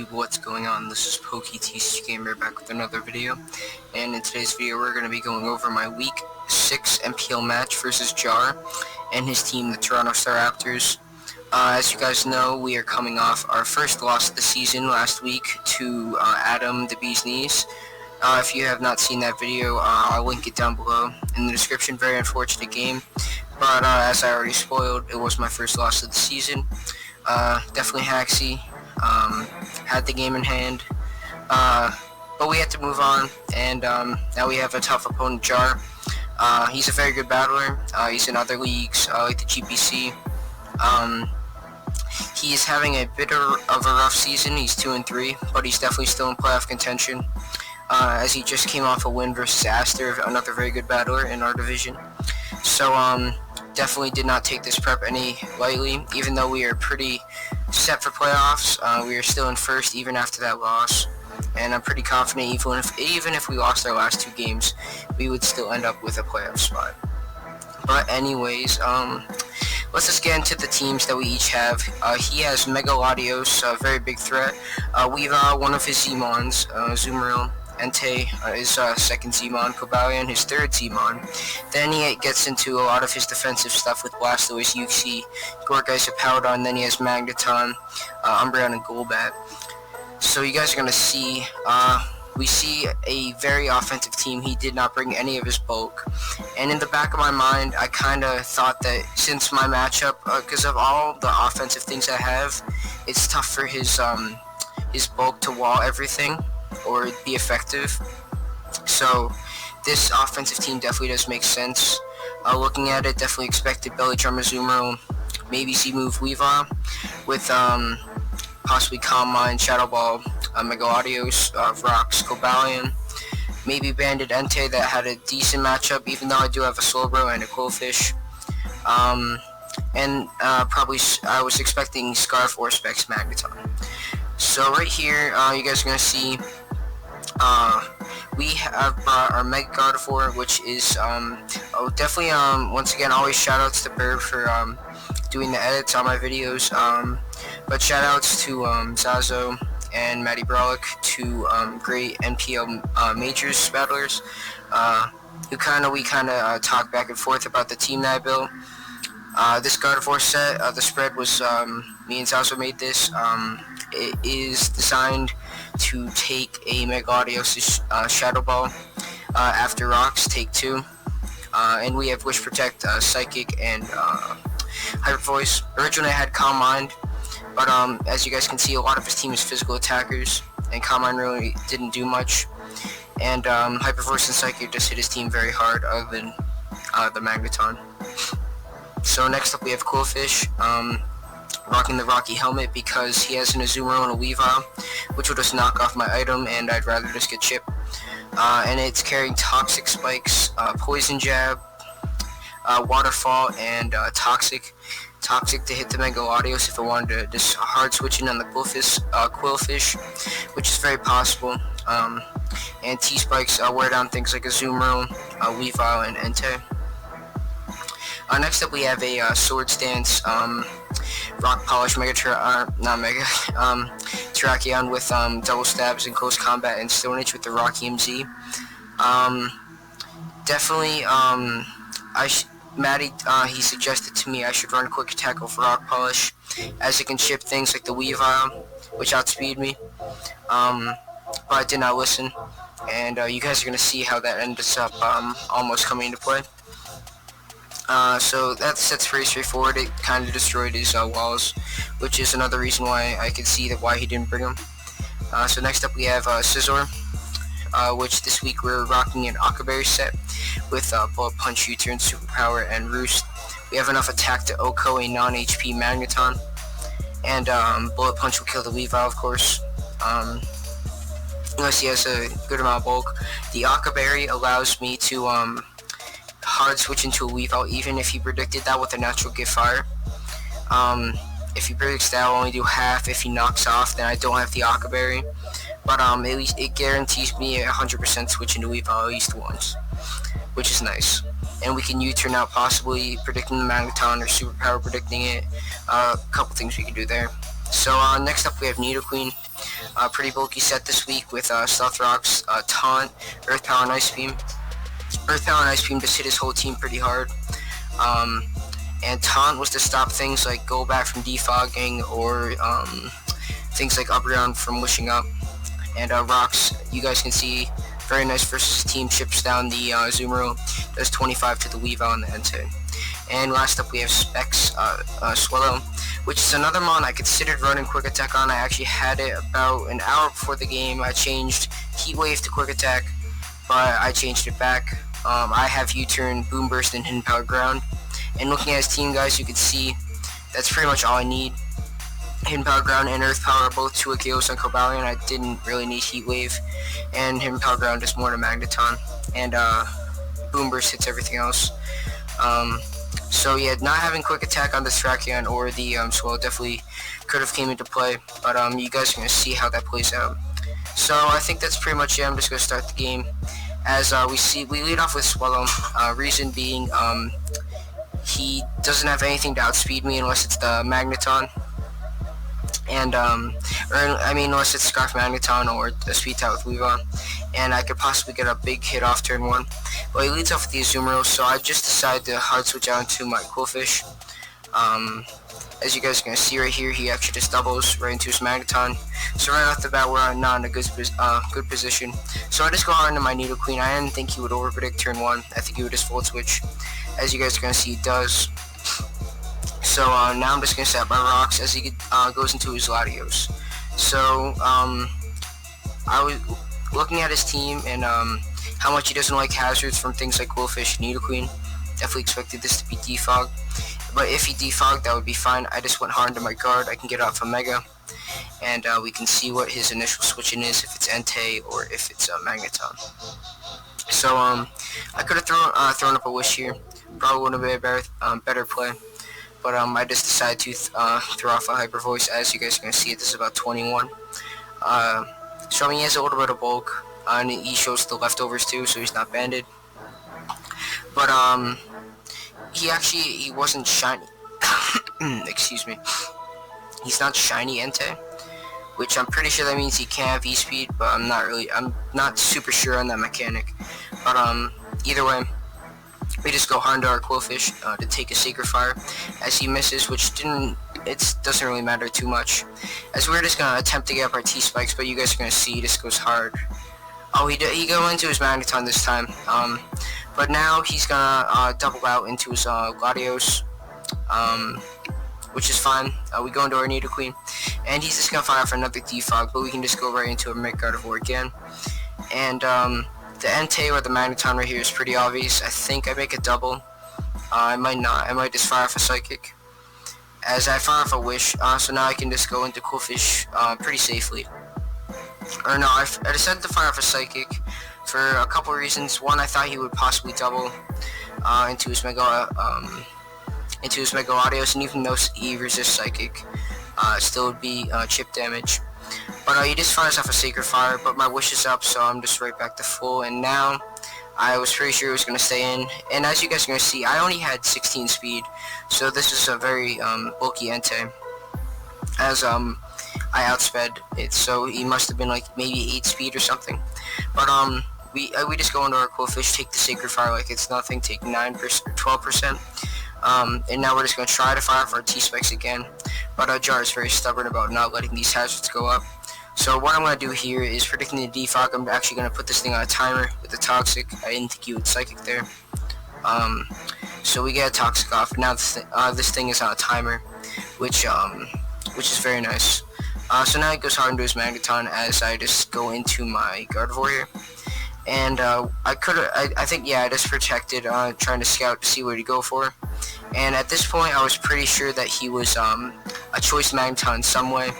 YouTube, what's going on? This is PokeTC Gamer back with another video, and in today's video we're going to be going over my Week 6 NPL match versus Jarr and his team, the Toronto Staraptors. As you guys know, we are coming off our first loss of the season last week to Adam the Bee's Knees. If you have not seen that video, I'll link it down below in the description. Very unfortunate game, but as I already spoiled, it was my first loss of the season. Definitely haxy, had the game in hand, but we had to move on, and now we have a tough opponent, Jarr. He's a very good battler. He's in other leagues, like the GPC. He is having a bit of a rough season. He's 2-3, but he's definitely still in playoff contention, as he just came off a win versus Aster, another very good battler in our division. So definitely did not take this prep any lightly. Even though we are pretty set for playoffs, we are still in first even after that loss, and I'm pretty confident even if we lost our last two games, we would still end up with a playoff spot. But anyways, let's just get into the teams that we each have. He has Megalodios, a very big threat. Weeva, one of his Zmons, Zoomeril. Entei, his second Zmon, Cobalion, his third Zmon. Then he gets into a lot of his defensive stuff with Blastoise, Uxie, Gorgeist, Powdon, then he has Magneton, Umbreon, and Golbat. So you guys are going to see, we see a very offensive team. He did not bring any of his bulk. And in the back of my mind, I kind of thought that since my matchup, because of all the offensive things I have, it's tough for his bulk to wall everything or be effective. So this offensive team definitely does make sense. Looking at it, definitely expected Belly Drum, Azumarill, maybe Z-Move Weavile, with possibly Calm Mind, Shadow Ball, Megalodios, Rocks, Cobalion, maybe Banded Entei that had a decent matchup, even though I do have a Slowbro and a Quillfish. And probably I was expecting Scarf or Specs Magneton. So right here, you guys are going to see we have brought our Mega Gardevoir, which is definitely once again, always shoutouts to Bird for doing the edits on my videos, but shoutouts to Zazo and Matty Brolic, two great NPL Majors battlers, we kind of talk back and forth about the team that I built. This Gardevoir set, the spread was me and Zazo made this. It is designed to take a Megalodios Shadow Ball after Rocks, take 2. And we have Wish Protect, Psychic, and Hyper Voice. Originally I had Calm Mind, but as you guys can see, a lot of his team is physical attackers, and Calm Mind really didn't do much. And Hyper Voice and Psychic just hit his team very hard, other than the Magneton. So next up we have Quillfish, rocking the Rocky Helmet because he has an Azumarill and a Weavile, which will just knock off my item, and I'd rather just get Chip. And it's carrying Toxic Spikes, Poison Jab, Waterfall, and Toxic. Toxic to hit the Megalodios if I wanted to just hard switching on the Quillfish, which is very possible. And T-Spikes wear down things like Azumarill, Weavile, and Entei. Next up we have a Sword Stance, Rock Polish Terrakion with double stabs in close combat and Stone Age with the Rocky MZ. Definitely, Matty, he suggested to me I should run Quick Attack with Rock Polish, as it can chip things like the Weavile, which outspeed me, but I did not listen, and you guys are going to see how that ends up almost coming into play. So that set's pretty straightforward. It kind of destroyed his walls, which is another reason why I could see why he didn't bring them. So next up we have Scizor, which this week we're rocking an Octoberry set with Bullet Punch, U-Turn, Superpower, and Roost. We have enough attack to OHKO a non-HP Magneton, and Bullet Punch will kill the Weavile, of course, unless he has a good amount of bulk. The Octoberry allows me to hard switch into a Weavile, even if he predicted that with a natural gift fire. If he predicts that, I'll only do half. If he knocks off, then I don't have the Octoberry, but at least it guarantees me a 100% switch into Weavile at least once, which is nice. And we can U-turn out, possibly predicting the Magneton or Superpower predicting it. A couple things we can do there. So next up we have Nidoqueen. Pretty bulky set this week with Stealth Rocks, Taunt, Earth Power, and Ice Beam. Earth Power and Ice Beam just hit his whole team pretty hard. And Taunt was to stop things like Go Back from defogging or things like Up Round from wishing up. And Rocks, you guys can see, very nice versus team, chips down the Zoomerl, does 25 to the Weavile and the Entei. And last up we have Specs, Swallow, which is another mon I considered running Quick Attack on. I actually had it about an hour before the game. I changed Heat Wave to Quick Attack, but I changed it back. I have U-Turn, Boom Burst, and Hidden Power Ground. And looking at his team, guys, you can see that's pretty much all I need. Hidden Power Ground and Earth Power are both 2 Chaos on Cobalion. I didn't really need Heat Wave, and Hidden Power Ground is more to Magneton, and Boom Burst hits everything else. So yeah, not having Quick Attack on the Terrakion or the Swallow definitely could have came into play, but you guys are going to see how that plays out. So I think that's pretty much it. I'm just going to start the game. As we lead off with Swallow, reason being he doesn't have anything to outspeed me unless it's the Magneton. And unless it's Scarf Magneton or a Speed Type with Weavile, and I could possibly get a big hit off turn 1. But he leads off with the Azumarill, so I just decided to hard switch out into my Quillfish. As you guys are going to see right here, he actually just doubles right into his Magneton. So right off the bat, we're not in a good position. So I just go hard into my Nidoqueen. I didn't think he would overpredict turn 1. I think he would just Volt Switch. As you guys are going to see, he does. So now I'm just going to set up my Rocks as he goes into his Latios. So I was looking at his team and how much he doesn't like hazards from things like Quillfish and Nidoqueen. Definitely expected this to be defogged. But if he defogged, that would be fine. I just went hard into my guard. I can get off a Mega. And we can see what his initial switching is, if it's Entei or if it's Magneton. So I could have thrown up a Wish here. Probably would have been a better play. But I just decided to throw off a Hyper Voice. As you guys are going to see, this is about 21. So he has a little bit of bulk. And he shows the leftovers too, so he's not banded. But he wasn't shiny. Excuse me. He's not shiny Entei, which I'm pretty sure that means he can't have E-Speed, but I'm not super sure on that mechanic. But either way, we just go hard into our Quillfish to take a Sacred Fire as he misses, which doesn't really matter too much. As we're just gonna attempt to get up our T-Spikes, but you guys are gonna see he just goes hard. Oh, he go into his Magneton this time. But now he's gonna double out into his Latios, which is fine. We go into our Nidoqueen, and he's just gonna fire for another defog, but we can just go right into a Gardevoir again. And the Entei or the Magneton right here is pretty obvious. I think I make a double. I might not. I might just fire off a Psychic. As I fire off a Wish, so now I can just go into Quillfish pretty safely. Or no, I decided to fire off a Psychic for a couple reasons. One, I thought he would possibly double into his Mega Latios, and even though he resists Psychic, still would be chip damage. But he just fires off a Sacred Fire, but my Wish is up, so I'm just right back to full, and now I was pretty sure it was going to stay in. And as you guys are going to see, I only had 16 speed, so this is a very bulky Entei, as I outsped it, so he must have been like maybe 8 speed or something. But we just go into our Quillfish, take the Sacred Fire like it's nothing, take 9% or 12%. And now we're just going to try to fire for our T-Spikes again, but Jarr is very stubborn about not letting these hazards go up. So what I'm going to do here is, predicting the defog, I'm actually going to put this thing on a timer with the Toxic. I didn't think you would Psychic there. So we get a Toxic off. Now this thing is on a timer, which is very nice. So now it goes hard into his Magneton as I just go into my Gardevoir here. And I think I just protected, trying to scout to see where to go for. And at this point, I was pretty sure that he was a choice Magneton in some way.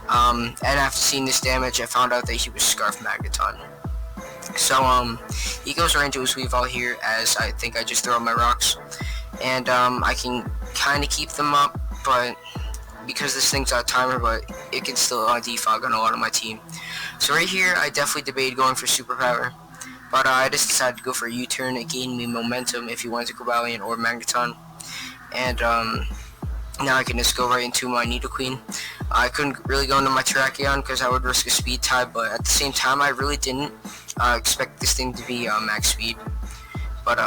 And after seeing this damage, I found out that he was Scarf Magneton. So he goes right into his Weavile here, as I think I just throw my Rocks. And I can kind of keep them up, but because this thing's on a timer, but it can still defog on a lot of my team. So right here, I definitely debated going for Superpower, but I just decided to go for a U-turn. It gained me momentum if you wanted to Cobalion or Magneton. And Now I can just go right into my Nidoqueen. I couldn't really go into my Terrakion because I would risk a speed tie, but at the same time I really didn't expect this thing to be max speed. But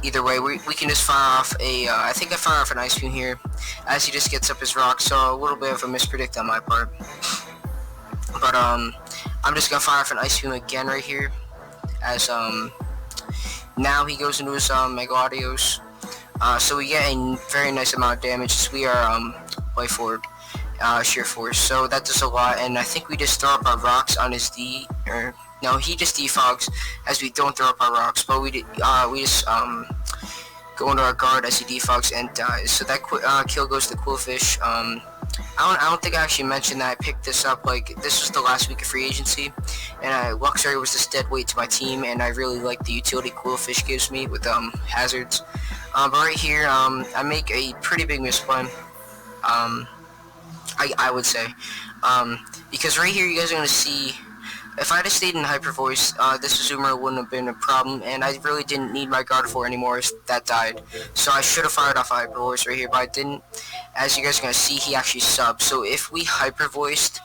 either way, we can just fire off a, I think I fire off an Ice Beam here as he just gets up his rock, so a little bit of a mispredict on my part. But I'm just gonna fire off an Ice Beam again right here, as now he goes into his Mega Audios. So we get a very nice amount of damage as we are Life Orb, Sheer Force. So that does a lot, and I think we just throw up our rocks on his no, he just defogs as we don't throw up our rocks, but we just go into our guard as he defogs and dies. So that kill goes to Qwilfish. I don't think I actually mentioned that I picked this up, like, this was the last week of free agency, and Luxray was this dead weight to my team, and I really like the utility Qwilfish gives me with hazards. But right here, I make a pretty big misplay, I would say, because right here you guys are going to see, if I had stayed in Hyper Voice, this Azumarill wouldn't have been a problem, and I really didn't need my Gardevoir anymore as that died. So I should have fired off Hyper Voice right here, but I didn't. As you guys are going to see, he actually subbed. So if we Hyper Voiced,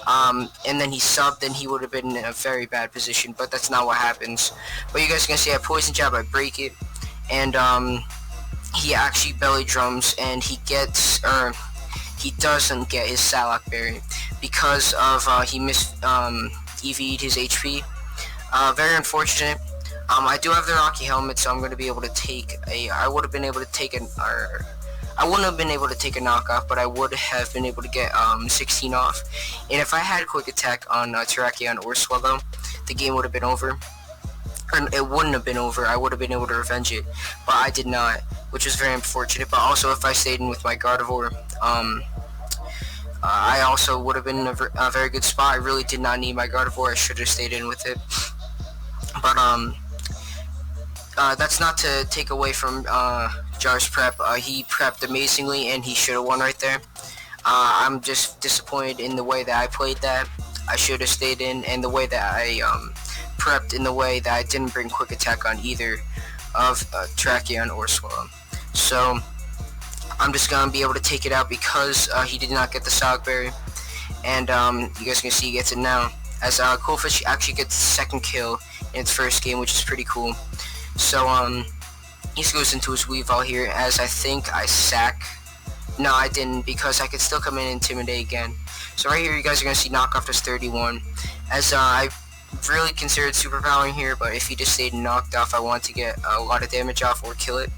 and then he subbed, then he would have been in a very bad position, but that's not what happens. But you guys are going to see I Poison Jab, I break it, and he actually belly drums, and he gets, he doesn't get his Salak Berry because of he EV'd his HP. Very unfortunate. I do have the Rocky Helmet, so I'm going to be able to take a, I wouldn't have been able to take a knockoff, but I would have been able to get 16 off. And if I had Quick Attack on Terrakion or Swellow, the game would have been over. Or it wouldn't have been over, I would have been able to revenge it, but I did not, which was very unfortunate. But also, if I stayed in with my Gardevoir, I also would have been in a very good spot. I really did not need my Gardevoir. I should have stayed in with it. But that's not to take away from Jarr's prep. He prepped amazingly, and he should have won right there. I'm just disappointed in the way that I played that. I should have stayed in, and the way that I prepped in the way that I didn't bring Quick Attack on either of Terrakion or Swallow. So I'm just going to be able to take it out because he did not get the Salak Berry. And you guys can see he gets it now. As Qwilfish actually gets the second kill in its first game, which is pretty cool. So he goes into his Weavile here, as I think I sack. No, I didn't, because I could still come in and intimidate again. So right here you guys are going to see knockoff does 31. As I really considered superpowering here, but if he just stayed knocked off, I want to get a lot of damage off or kill it.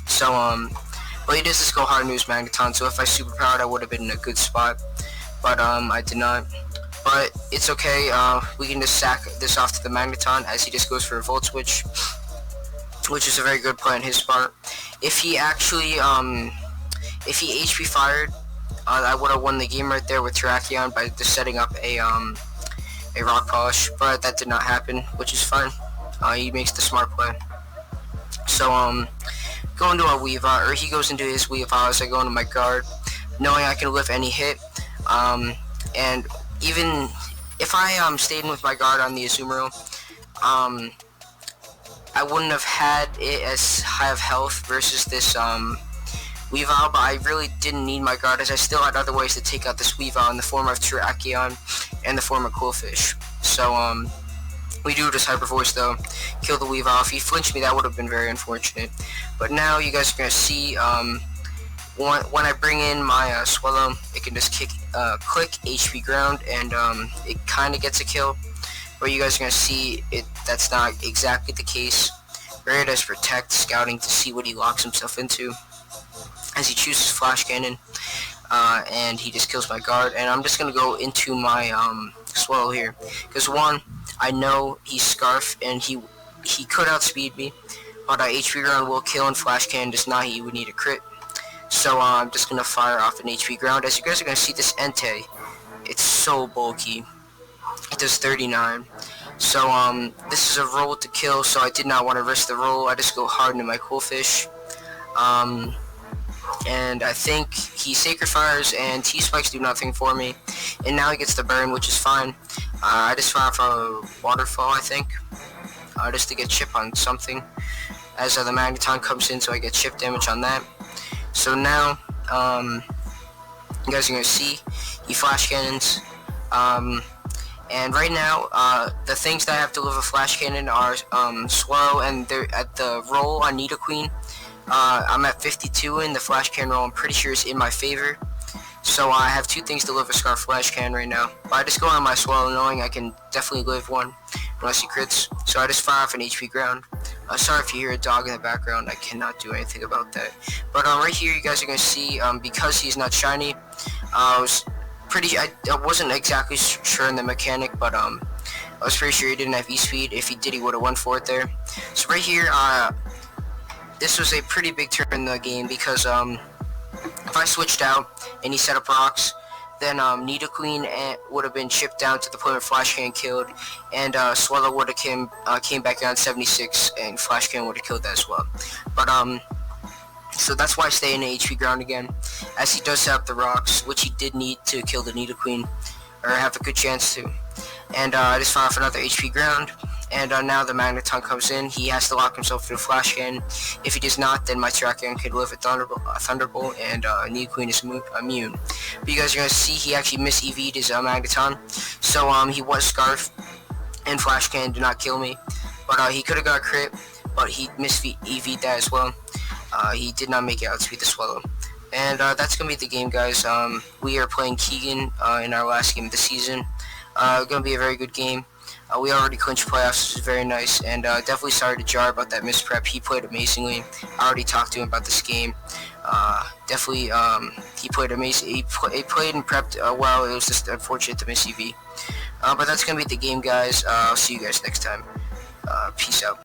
So but he does just go hard into his Magneton, so if I superpowered I would have been in a good spot, but I did not. But it's okay, we can just sack this off to the Magneton as he just goes for a Volt Switch, which is a very good play on his part. If he actually, if he HP fired, I would have won the game right there with Terrakion by just setting up a Rock Polish, but that did not happen, which is fine. He makes the smart play. So, go into our Weavile, or he goes into his Weavile as I go into my guard, knowing I can lift any hit, and even if I stayed in with my guard on the Azumarill, I wouldn't have had it as high of health versus this Weavile, but I really didn't need my guard as I still had other ways to take out this Weavile in the form of Terrakion and the form of Qwilfish. So we do just Hyper Voice though, kill the Weavile. If he flinched me, that would have been very unfortunate. But now you guys are going to see when I bring in my Swallow, it can just click HP ground, and it kind of gets a kill. But you guys are going to see that's not exactly the case. Rare does Protect, scouting to see what he locks himself into, as he chooses Flash Cannon, and he just kills my guard. And I'm just going to go into my Swallow here, because one, I know he's Scarf, and he could outspeed me, but HP ground will kill, and Flash Cannon does not. He would need a crit. So I'm just going to fire off an HP ground. As you guys are going to see, this Entei, it's so bulky. It does 39. So this is a roll to kill, so I did not want to risk the roll. I just go hard into my Qwilfish. And I think he Sacred Fires and T-Spikes do nothing for me. And now he gets the burn, which is fine. I just fire off a Waterfall, I think, just to get chip on something. As the Magneton comes in, so I get chip damage on that. So now, you guys are gonna see he flash cannons. And right now, the things that I have to live a flash cannon are Swallow, and they're at the roll on Nidoqueen. I'm at 52 in the flash cannon roll. I'm pretty sure it's in my favor. So I have 2 things to live a Scar flash cannon right now. But I just go on my Swallow knowing I can definitely live one unless he crits. So I just fire off an HP ground. Sorry if you hear a dog in the background. I cannot do anything about that. But right here, you guys are gonna see because he's not shiny. I wasn't exactly sure in the mechanic, but I was pretty sure he didn't have E-Speed. If he did, he would have won for it there. So right here, this was a pretty big turn in the game because if I switched out and he set up rocks, then Nidoqueen would have been chipped down to the point where Flash Cannon killed, and Swallow would have came back down 76, and Flash Cannon would have killed that as well. But so that's why I stay in the HP ground again, as he does set up the rocks, which he did need to kill the Nidoqueen, or have a good chance to. And I just found off another HP ground, and now the Magneton comes in. He has to lock himself to the Flash Cannon. If he does not, then my Terrakion could live a Thunderbolt, and Nidoqueen is immune. But you guys are going to see he actually mis-EV'd his Magneton, so he was Scarf, and Flash Cannon did not kill me. But he could have got a crit, but he mis-EV'd that as well. He did not make it outspeed the Swallow. And that's going to be the game, guys. We are playing Keegan in our last game of the season. Going to be a very good game. We already clinched playoffs, which is very nice. And definitely sorry to Jarr about that misprep. He played amazingly. I already talked to him about this game. Definitely, he played amazing. He played and prepped well. It was just unfortunate to miss EV. But that's going to be the game, guys. I'll see you guys next time. Peace out.